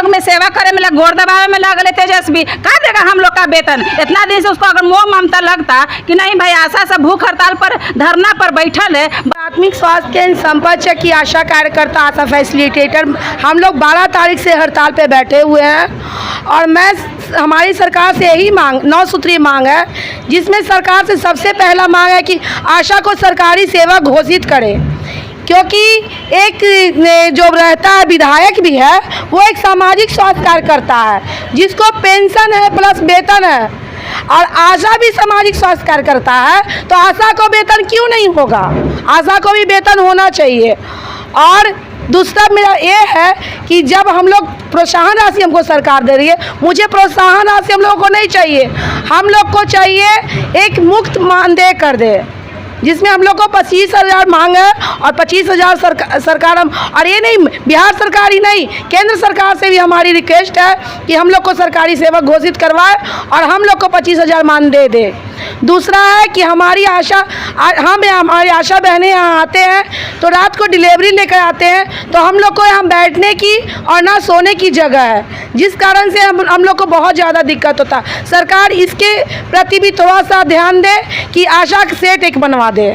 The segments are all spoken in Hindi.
लोग में सेवा करे में गोड़ दबावे में लगले तेजस्वी कहा देगा हम लोग का वेतन। इतना दिन से उसको अगर मोह ममता लगता कि नहीं भाई आशा सब भूख हड़ताल पर धरना पर बैठल है। प्राथमिक स्वास्थ्य केंद्र संपर्क की आशा कार्यकर्ता आशा फैसिलिटेटर हम लोग 12 तारीख से हड़ताल पे बैठे हुए हैं और हमारी सरकार से यही मांग 9 सूत्रीय मांग है, जिसमें सरकार से सबसे पहला मांग है कि आशा को सरकारी सेवा घोषित करे, क्योंकि एक जो रहता है विधायक भी है वो एक सामाजिक स्वास्थ्य कार्यकर्ता है जिसको पेंशन है प्लस वेतन है, और आशा भी सामाजिक स्वास्थ्य कार्यकर्ता है, तो आशा को वेतन क्यों नहीं होगा? आशा को भी वेतन होना चाहिए। और दूसरा मेरा ये है कि जब हम लोग प्रोत्साहन राशि हमको सरकार दे रही है, मुझे प्रोत्साहन राशि हम लोगों को नहीं चाहिए, हम लोग को चाहिए एक मुफ्त मानदेय कर दे, जिसमें हम लोग को 25,000 मांग है और 25,000 सरकार हम, और ये नहीं बिहार सरकार ही नहीं केंद्र सरकार से भी हमारी रिक्वेस्ट है कि हम लोग को सरकारी सेवा घोषित करवाए और हम लोग को 25,000 मानदेय दे। दूसरा है कि हमारी आशा बहनें यहाँ आते हैं तो रात को डिलीवरी लेकर आते हैं, तो हम लोग को यहाँ बैठने की और ना सोने की जगह है, जिस कारण से हम लोग को बहुत ज़्यादा दिक्कत होता है। सरकार इसके प्रति भी थोड़ा सा ध्यान दे कि आशा सेट एक बनवा दे।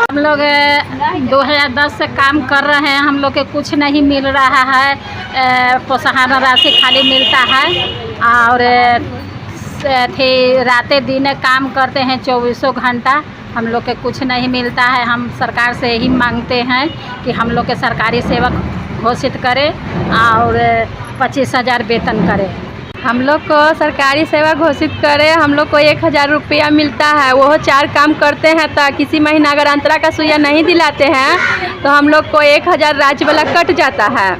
हम लोग 2010 से काम कर रहे हैं, हम लोग के कुछ नहीं मिल रहा है, प्रोत्साहन राशि खाली मिलता है और रातें दिन काम करते हैं 24 घंटा, हम लोग के कुछ नहीं मिलता है। हम सरकार से यही मांगते हैं कि हम लोग के सरकारी सेवा घोषित करें और 25,000 वेतन करें। हम लोग को सरकारी सेवा घोषित करें। हम लोग को 1,000 रुपया मिलता है, वो 4 काम करते हैं तो किसी महीना अगर अंतरा का सुइया नहीं दिलाते हैं तो हम लोग को 1,000 राज्य वाला कट जाता है।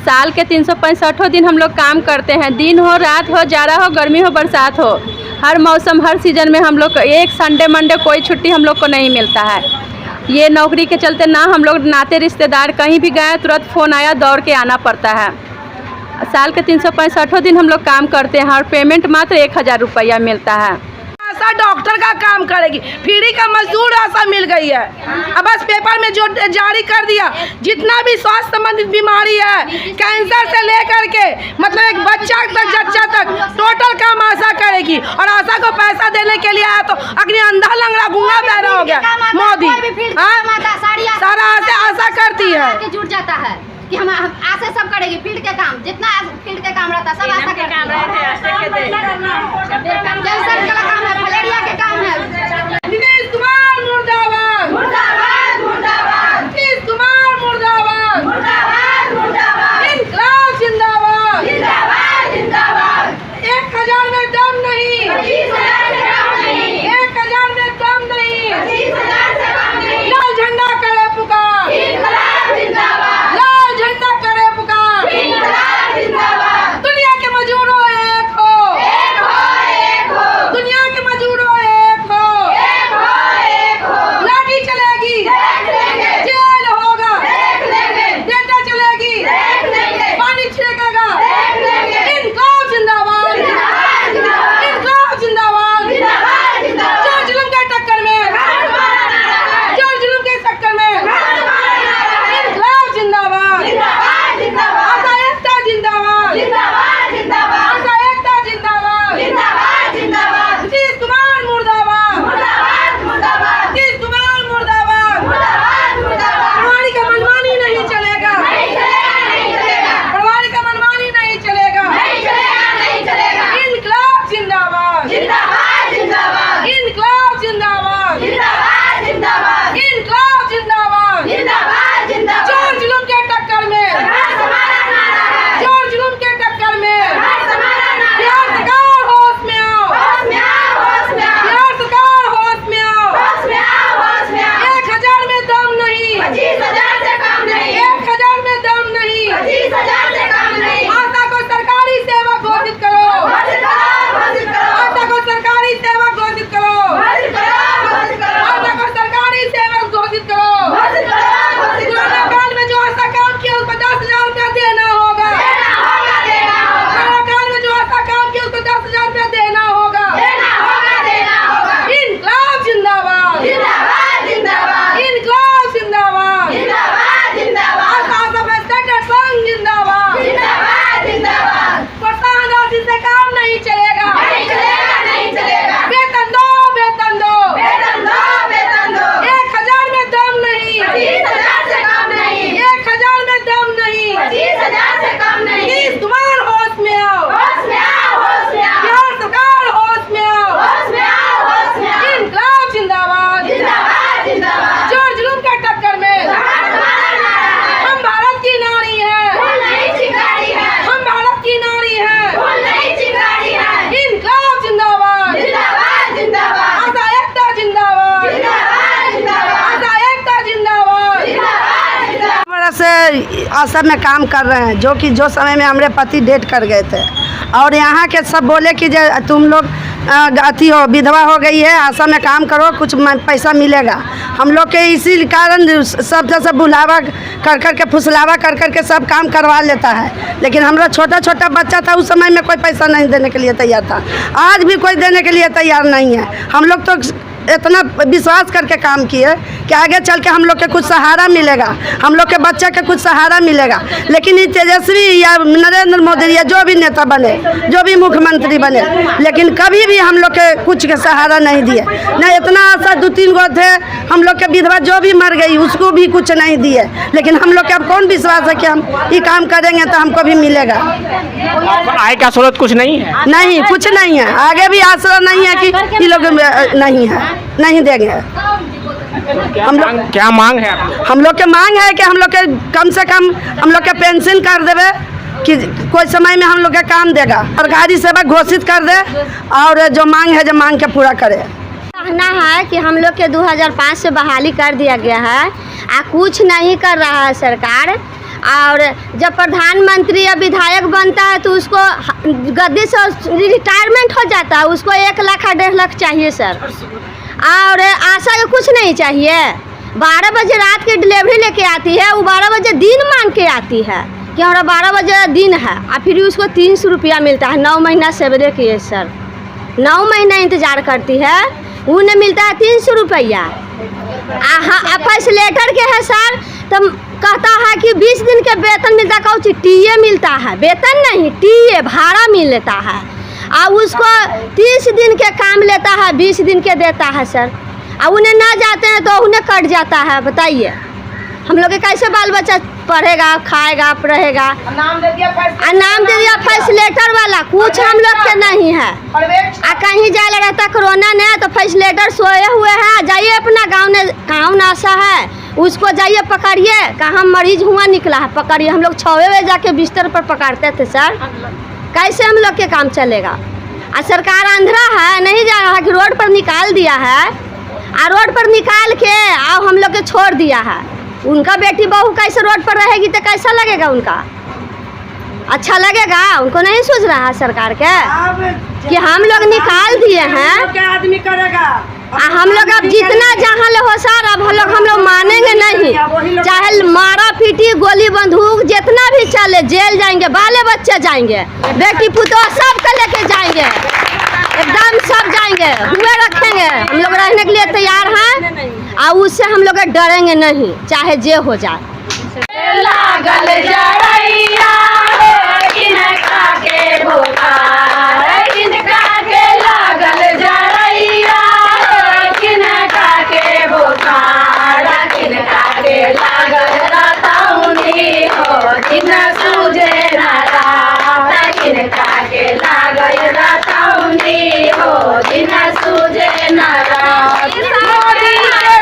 साल के 365 दिन हम लोग काम करते हैं, दिन हो रात हो जाड़ा हो गर्मी हो बरसात हो, हर मौसम हर सीजन में हम लोग एक संडे मंडे कोई छुट्टी हम लोग को नहीं मिलता है। ये नौकरी के चलते ना हम लोग नाते रिश्तेदार कहीं भी गए तुरंत फ़ोन आया दौड़ के आना पड़ता है। साल के 365 दिन हम लोग काम करते हैं और पेमेंट मात्र 1,000 रुपया मिलता है। आशा डॉक्टर का काम करेगी, फ्री का मजदूर आशा मिल गई है। अब बस पेपर में जो जारी कर दिया, जितना भी स्वास्थ्य संबंधित बीमारी है, कैंसर से लेकर के मतलब एक बच्चा तक जच्चा तक टोटल काम आशा करेगी। और आशा को पैसा देने के लिए आया तो अग्नि अंधा लंगड़ा गूंगा बहरा हो गया मोदी। सारा आशा करती है, जुट जाता है कि हम आशा सब करेगी, फील्ड के काम जितना फील्ड के काम रहता है सब आशा के काम रहते हैं। कैंसर का काम है, मलेरिया के काम है। नीतीश कुमार मुर्दाबाद, मुर्दाबाद मुर्दाबाद, नीतीश कुमार मुर्दाबाद, मुर्दाबाद मुर्दाबाद, इनकलाब जिंदाबाद, जिंदाबाद जिंदाबाद। 1,000 में दम नहीं, 25,000 से कम नहीं, 1,000 में दम नहीं, 25,000 से कम नहीं। लाल झंडा करे पुकार, इनकलाब जिंदाबाद, लाल झंडा करे पुकार। इनकलाब जिंदाबाद। दुनिया के मजदूरों एक हो, एक हो, एक हो। दुनिया के मजदूर आशा में काम कर रहे हैं, जो समय में हमारे पति डेट कर गए थे। और यहाँ के सब बोले कि तुम लोग अति हो, विधवा हो गई है, आशा में काम करो, कुछ पैसा मिलेगा। हम लोग के इसी कारण सब बुलावा कर के फुसलावा कर के सब काम करवा लेता है। लेकिन हमारा छोटा बच्चा था, उस समय में कोई पैसा नहीं देने के लिए तैयार था, आज भी कोई देने के लिए तैयार नहीं है। हम लोग तो इतना विश्वास करके काम किए कि आगे चल के हम लोग के कुछ सहारा मिलेगा, हम लोग के बच्चा के कुछ सहारा मिलेगा। लेकिन ये तेजस्वी या नरेंद्र मोदी या जो भी नेता बने, जो भी मुख्यमंत्री बने, लेकिन कभी भी हम लोग के कुछ के सहारा नहीं दिए। न इतना आशा 2-3 गो थे, हम लोग के विधवा जो भी मर गई उसको भी कुछ नहीं दिए। लेकिन हम लोग के अब कौन विश्वास है कि हम ये काम करेंगे तो हमको भी मिलेगा। आय का स्रोत कुछ नहीं है? नहीं, कुछ नहीं है, आगे भी आशा नहीं है कि ये लोग नहीं है, नहीं देंगे। हम लोग क्या मांग है आपकी? हम लोग के मांग है कि हम लोग के कम से कम हम लोग के पेंशन कर देवे, कि कोई समय में हम लोग का काम देगा, सरकारी सेवा घोषित कर दे और जो मांग है जो मांग के पूरा करे। कहना है कि हम लोग के 2005 से बहाली कर दिया गया है, कुछ नहीं कर रहा है सरकार। और जब प्रधानमंत्री या विधायक बनता है तो उसको गद्दी से रिटायरमेंट हो जाता है, उसको 1 लाख 1.5 लाख चाहिए सर। और आशा को कुछ नहीं चाहिए। 12 बजे रात की डिलीवरी लेके आती है, वो 12 बजे दिन मांग के आती है कि हमारा 12 बजे दिन है, और फिर उसको 300 रुपया मिलता है। 9 महीना सवेरे किए सर, 9 महीना इंतज़ार करती है, उन्हें मिलता है 300 रुपया। फैसिलेटर के है सर, तो कहता है कि 20 दिन के वेतन मिलता है, कहूँ टीए मिलता है, वेतन नहीं टीए भाड़ा मिलता है। और उसको 30 दिन के काम लेता है, 20 दिन के देता है सर। और उन्हें ना जाते हैं तो उन्हें कट जाता है। बताइए हम लोग के कैसे बाल बच्चा पढ़ेगा, खाएगा, रहेगा। नाम दे दिया फैसिलेटर वाला, कुछ हम लोग के नहीं है। कहीं जाए रहता कोरोना ने तो फैसिलेटर सोए हुए हैं, जाइए अपना गाँव नासा है, उसको जाइए पकड़िए, कहाँ मरीज हुआ निकला है, पकड़िए। हम लोग 6 बजे जाके बिस्तर पर पकड़ते थे सर, कैसे हम लोग के काम चलेगा। और सरकार अंधरा है, नहीं जा रहा कि रोड पर निकाल दिया है, और रोड पर निकाल के और हम लोग के छोड़ दिया है। उनका बेटी बहू कैसे रोड पर रहेगी तो कैसा लगेगा उनका? अच्छा लगेगा? उनको नहीं सोच रहा है सरकार के कि हम लोग निकाल दिए हैं, आदमी करेगा। हम लोग अब जितना जहाँ ले हो सर, अब हम लोग मानेंगे नहीं। चाहे मारा पीटी गोली बंदूक जितना भी चले, जेल जाएंगे, बाले बच्चे जाएंगे, बेटी पुतोह सबको लेके जाएंगे, एकदम सब जाएंगे, हुए रखेंगे। हम लोग रहने के लिए तैयार हैं, और उससे हम लोग डरेंगे नहीं, चाहे जे हो जाए। लागल जड़ैया किनका के भोखार, किनका के लागल जड़ैया, किनका के भोखार, किनका के लागल रतौनी हो, किन सूझे न रात, किनका के लागल रतौनी हो, किन सूझे न रात। मोदी के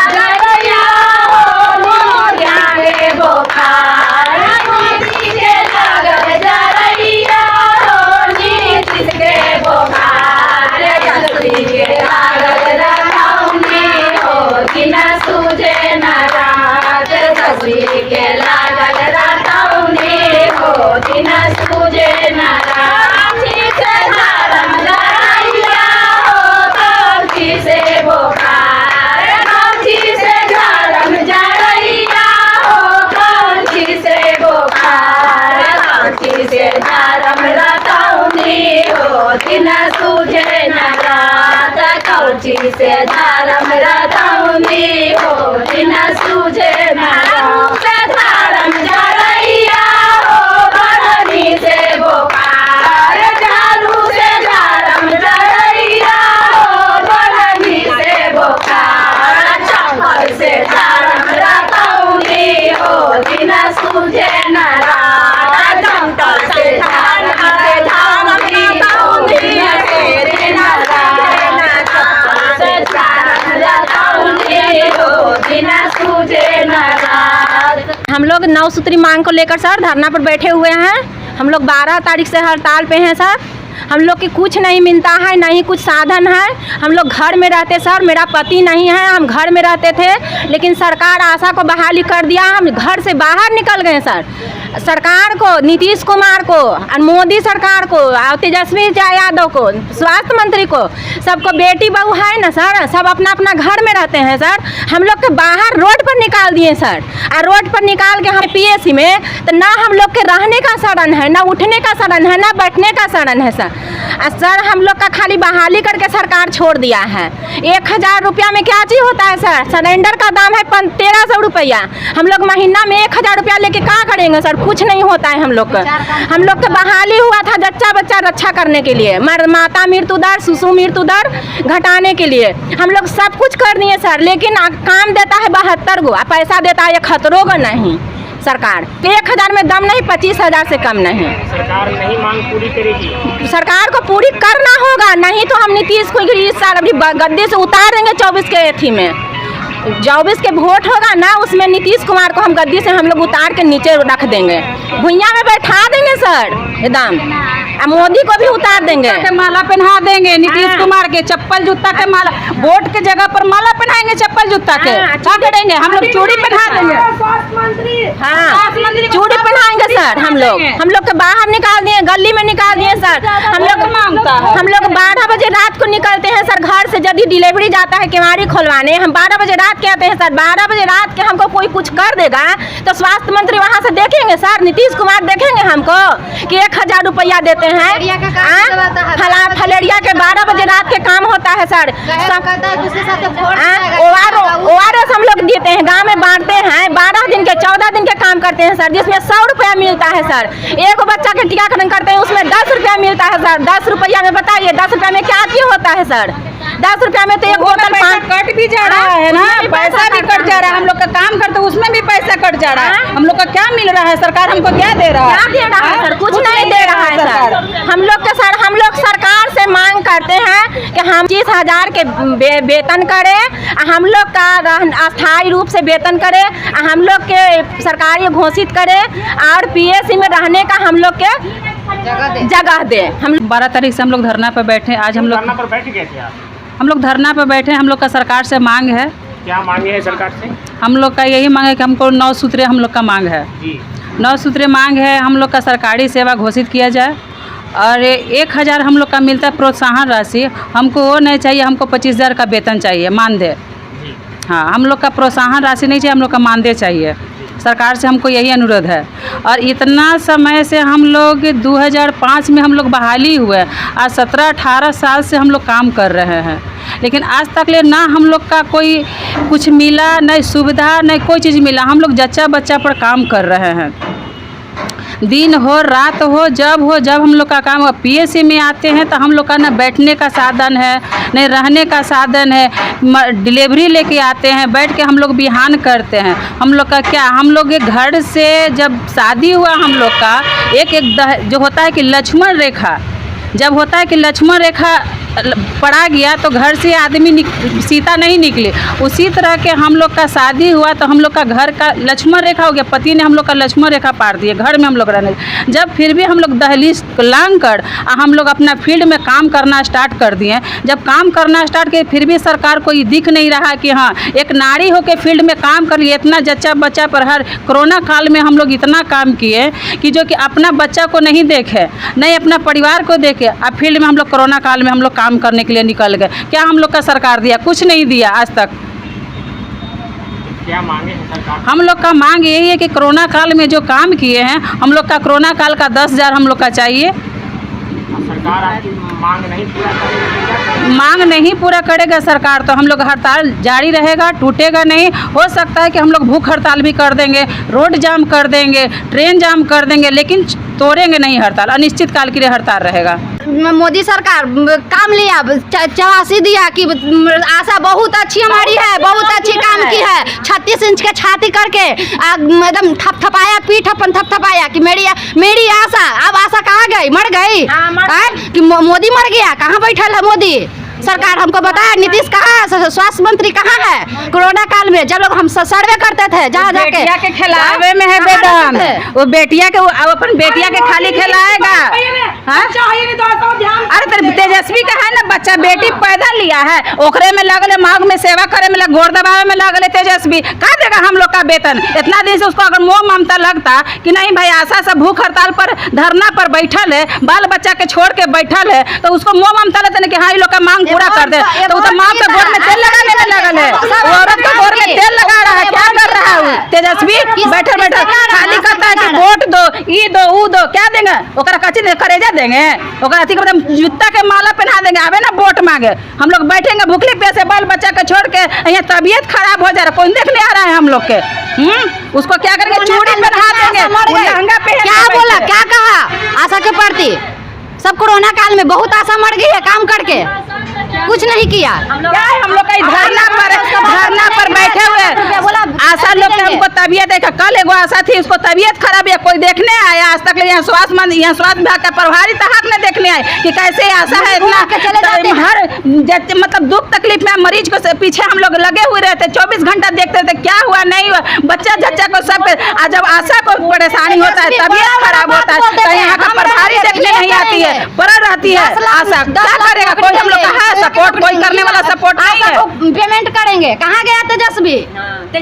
जड़ैया हो, मोदी के भोखार, मोदी के लागल जड़ैया हो, नीतीश के भोखार, जगती के लागल रतौनी हो, किन सूझे न रात, जगती के लागल रतौनी हो, किन सूझे न रात। से धर्म जड़ैया हो, कौची से भोखार, कौची से धर्म जड़ैया हो, कौची से भोखार, कौची से धर्म रतौनी हो, दिन सूझे न रात, कौची से धर्म रतौनी हो, दिन सूझे न रात। से धर्म जड़ैया हो, बरनी से भोखार, झाड़ू से धर्म जड़ैया हो, बरनी से भोखार, चप्पल से धर्म रतौनी हो, दिन सूझे न रात, जंतर से धर्म रतौनी हो, दिन सूझे न रात, चप्पल से धर्म रतौनी हो, दिन सूझे न रात। हम लोग 9 सूत्री मांग को लेकर सर धरना पर बैठे हुए हैं। हम लोग 12 तारीख से हड़ताल पे हैं सर। हम लोग की कुछ नहीं मिलता है, नहीं कुछ साधन है। हम लोग घर में रहते सर, मेरा पति नहीं है, हम घर में रहते थे, लेकिन सरकार आशा को बहाली कर दिया, हम घर से बाहर निकल गए सर। सरकार को, नीतीश कुमार को और मोदी सरकार को और तेजस्वी यादव को, स्वास्थ्य मंत्री को, सबको बेटी बहू है ना सर, सब अपना अपना घर में रहते हैं सर। हम लोग के बाहर रोड पर निकाल दिए सर, और रोड पर निकाल के हम पीएससी में, तो ना हम लोग के रहने का साधन है, ना उठने का साधन है, ना बैठने का साधन है सर। सर हम लोग का खाली बहाली करके सरकार छोड़ दिया है। 1000 रुपया में क्या चीज़ होता है सर? सिलेंडर का दाम है 1300 रुपया। हम लोग महीना में 1000 रुपया लेके क्या करेंगे सर? कुछ नहीं होता है हम लोग का। हम लोग का बहाली हुआ था जच्चा बच्चा रक्षा करने के लिए, माता मृत्यु दर, शिशु मृत्यु दर घटाने के लिए हम लोग सब कुछ कर दिए सर, लेकिन काम देता है 72 गो, पैसा देता है 71 गो नहीं सरकार। तो 1000 में दम नहीं, 25,000 से कम नहीं। सरकार नहीं मांग पूरी करेगी, सरकार को पूरी करना होगा, नहीं तो हम नीतीश को इस साल अभी गद्दे से उतार देंगे 24 के एथी में। 24 के वोट होगा ना, उसमें नीतीश कुमार को हम गद्दी से हम लोग उतार के नीचे रख देंगे, भुइयाँ में बैठा देंगे सर एकदम, और मोदी को भी उतार देंगे, माला पहना देंगे नीतीश कुमार के, चप्पल जूता के माला, वोट के जगह पर माला पहनाएंगे चप्पल जूता के। क्या करेंगे हम लोग? चूड़ी पहना देंगे, हाँ चूड़ी पहनाएंगे सर। हम लोग के बाहर निकाल दिए, गली में निकाल दिए सर। हम लोग 12 बजे रात को निकलते हैं सर घर से, यदि डिलीवरी जाता है केवाड़ी खोलवाने, हम 12 बजे रात के आते हैं सर। 12 बजे रात के हमको कोई कुछ कर देगा तो स्वास्थ्य मंत्री वहाँ से देखेंगे सर, नीतीश कुमार देखेंगे हमको कि 1000 रुपया देते हैं। फलेरिया के 12 बजे रात के काम होता है सर। ORS हम लोग देते हैं, गाँव में बांटते हैं, 12 दिन के 14 दिन के काम करते हैं सर, जिसमें 100 रुपया मिलता है सर। एक बच्चा के टीकाकरण करते हैं, उसमें 10 रुपया मिलता है सर। 10 रुपया में बताइए 10 रुपया में क्या चीज होता है सर? 10 रुपया में तो एक बोतल पानी कट भी जा रहा है ना, पैसा भी कट जा रहा है। हम लोग का काम करते उसमें भी पैसा कट जा रहा है। हम लोग का क्या मिल रहा है? सरकार हमको क्या दे रहा है? क्या दे रहा है सर? कुछ नहीं दे रहा है सर। हम लोग सरकार से मांग करते हैं कि हम 25,000 के वेतन करें, हम लोग का अस्थायी रूप से वेतन करें, हम लोग के सरकारी घोषित करें, और पीएससी में रहने का हम लोग के जगह दे। हम 12 तारीख से हम लोग धरना पर बैठे। आज हम लोग धरना पर बैठ गए थे आप? हम लोग धरना पर बैठे। हम लोग का सरकार से मांग है। क्या मांगे है सरकार से? हम लोग का यही मांग है कि हमको 9 सूत्रे हम लोग का मांग है जी। 9 सूत्रे मांग है। हम लोग का सरकारी सेवा घोषित किया जाए, और 1000 हम लोग का मिलता है प्रोत्साहन राशि, हमको वो नहीं चाहिए, हमको 25,000 का वेतन चाहिए, मानदेय। हाँ, हम लोग का प्रोत्साहन राशि नहीं चाहिए, हम लोग का मानदेय चाहिए। सरकार से हमको यही अनुरोध है। और इतना समय से हम लोग 2005 में हम लोग बहाली हुए, आज 17-18 साल से हम लोग काम कर रहे हैं, लेकिन आज तक ले ना हम लोग का कोई कुछ मिला, नहीं सुविधा, नहीं कोई चीज़ मिला। हम लोग जच्चा बच्चा पर काम कर रहे हैं, दिन हो रात हो, जब हम लोग का काम हो। पीएससी में आते हैं तो हम लोग का ना बैठने का साधन है, नहीं रहने का साधन है। डिलीवरी लेके आते हैं, बैठ के हम लोग बिहान करते हैं। हम लोग का क्या, हम लोग के घर से जब शादी हुआ हम लोग का एक जो होता है कि लक्ष्मण रेखा, जब होता है कि लक्ष्मण रेखा पड़ा गया तो घर से आदमी सीता नहीं निकले, उसी तरह के हम लोग का शादी हुआ तो हम लोग का घर का लक्ष्मण रेखा हो गया। पति ने हम लोग का लक्ष्मण रेखा पार दिए, घर में हम लोग रहने। जब फिर भी हम लोग दहलीज लांग कर हम लोग अपना फील्ड में काम करना स्टार्ट कर दिए। जब काम करना स्टार्ट किए फिर भी सरकार को ये दिख नहीं रहा कि हाँ एक नारी हो के फील्ड में काम कर लिए। इतना जच्चा बच्चा पर हर कोरोना काल में हम लोग इतना काम किए कि जो कि अपना बच्चा को नहीं देखे, नहीं अपना परिवार को देखे। अब फील्ड में हम लोग कोरोना काल में हम लोग काम करने के लिए निकल गए। क्या हम लोग का सरकार दिया? कुछ नहीं दिया आज तक। क्या मांगे हैं सरकार? हम लोग का मांग यही है कि कोरोना काल में जो काम किए हैं हम लोग का कोरोना काल का 10,000 हम लोग का चाहिए। सरकार आपकी मांग नहीं पूरा करेगी? मांग नहीं पूरा करेगा सरकार तो हम लोग हड़ताल जारी रहेगा, टूटेगा नहीं। हो सकता है कि हम लोग भूख हड़ताल भी कर देंगे, रोड जाम कर देंगे, ट्रेन जाम कर देंगे, लेकिन तोड़ेंगे नहीं हड़ताल। अनिश्चित काल के लिए हड़ताल रहेगा। मोदी सरकार काम लिया, 84 दिया कि आशा बहुत अच्छी हमारी है, बहुत अच्छी काम की है। 36 इंच के छाती करके एकदम थपथपाया, पीठ अपन थपथपाया कि मेरी आशा। अब आशा कहाँ गई? मर गई कि मोदी मर गया? कहाँ बैठल है मोदी? सरकार हमको बताया नीतीश कहाँ है? स्वास्थ्य मंत्री कहाँ है कोरोना काल में, जब लोग हम सर्वे करते थे जहाँ जाके बेटिया के खिलावे में है बेदम, वो बेटिया के अब अपन बेटिया के खाली खिलाएगा। हाँ? अरे तेरे तेजस्वी का है ना बच्चा, बेटी पैदा लिया है, ओकरे में लगले मांग में सेवा करे में गोर दबावे में लगले तेजस्वी, का देगा हम लोग का वेतन? इतना दिन से उसको अगर मोह ममता लगता कि नहीं भाई आशा से भूख हड़ताल पर धरना पर बैठल है, बाल बच्चा के छोड़ के बैठल है, तो उसको मोह ममता लगता है कि हाँ ये लोग का मांग पूरा कर दे, तो वो माँ के गोर में तेल लगाने में लगल है, वो औरत के गोर में तेल लगा रहा है, क्या कर रहा है वो तेजस्वी? बैठल बैठल खाली कहता है कि वोट दो, ई दो, ऊ दो, क्या देंगे ओकरा? कच्ची करेजा देंगे ओकरा? अथी जूता के माला पहना देंगे? आवे ना वोट मांगे, हम लोग बैठेंगे भूखले प्यासे बाल बच्चा के छोड़ के, यहाँ तबीयत खराब हो जा रहा है, कोई देखने आ रहा है हम लोग के? उसको क्या करेंगे? चूड़ी पहना देंगे, लहंगा पहन क्या बोला, क्या कहा आशा के प्रति? सब कोरोना काल में बहुत आशा मर गई है काम करके, कुछ नहीं किया। क्या है हम लोग का धरना पर बैठे हुए आशा लोग के हमको तबीयत देखा, कल एगो आशा थी उसको तबीयत खराब है, कोई देखने आया आज तक? यहाँ स्वास्थ्य विभाग का प्रभारी तक ने देखने आए कि कैसे आशा है इतना हर मतलब दुख तकलीफ में मरीज को पीछे हम लोग लगे हुए रहते, 24 घंटा देखते थे क्या हुआ नहीं हुआ, बच्चा जच्चा को सब। जब आशा को परेशानी होता है, तबीयत खराब होता है, तो यहाँ का प्रभारी देखने नहीं आती है, पड़ा रहती है आशा, क्या करेगा कोई? हम लोग का है सपोर्ट, कोई करने वाला सपोर्ट नहीं है। पेमेंट करेंगे, कहाँ गया तेजस्वी? क्या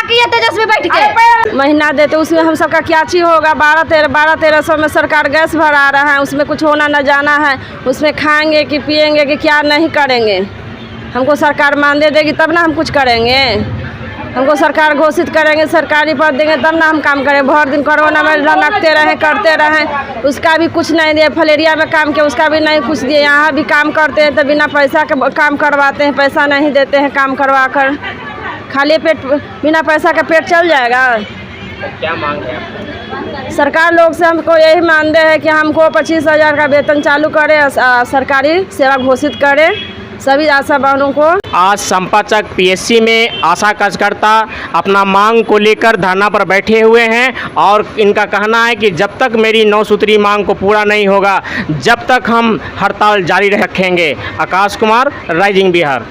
किया तेजस्वी बैठ के? महीना देते उसमें हम सबका क्या चीज होगा? 12-1300 में सरकार गैस भरा रहा है, उसमें कुछ होना न जाना है, उसमें खाएंगे कि पिएंगे कि क्या नहीं करेंगे? हमको सरकार मानदेय देगी तब ना हम कुछ करेंगे, हमको सरकार घोषित करेंगे, सरकारी पद देंगे तब ना हम काम करें। भर दिन कोरोना में लगते रहें करते रहें, उसका भी कुछ नहीं दिए। फलेरिया में काम किया उसका भी नहीं कुछ दिए, यहाँ भी काम करते हैं तो बिना पैसा के काम करवाते हैं, पैसा नहीं देते हैं काम करवा कर, खाली पेट बिना पैसा के पेट चल जाएगा। क्या मांग है सरकार लोग से हमको यही मानदेय है कि हमको 25,000 का वेतन चालू करे, सरकारी सेवा घोषित करे सभी आशा बहनों को। आज संपाचक पीएससी में आशा कार्यकर्ता अपना मांग को लेकर धरना पर बैठे हुए हैं और इनका कहना है कि जब तक मेरी 9 सूत्री मांग को पूरा नहीं होगा जब तक हम हड़ताल जारी रखेंगे। आकाश कुमार, राइजिंग बिहार।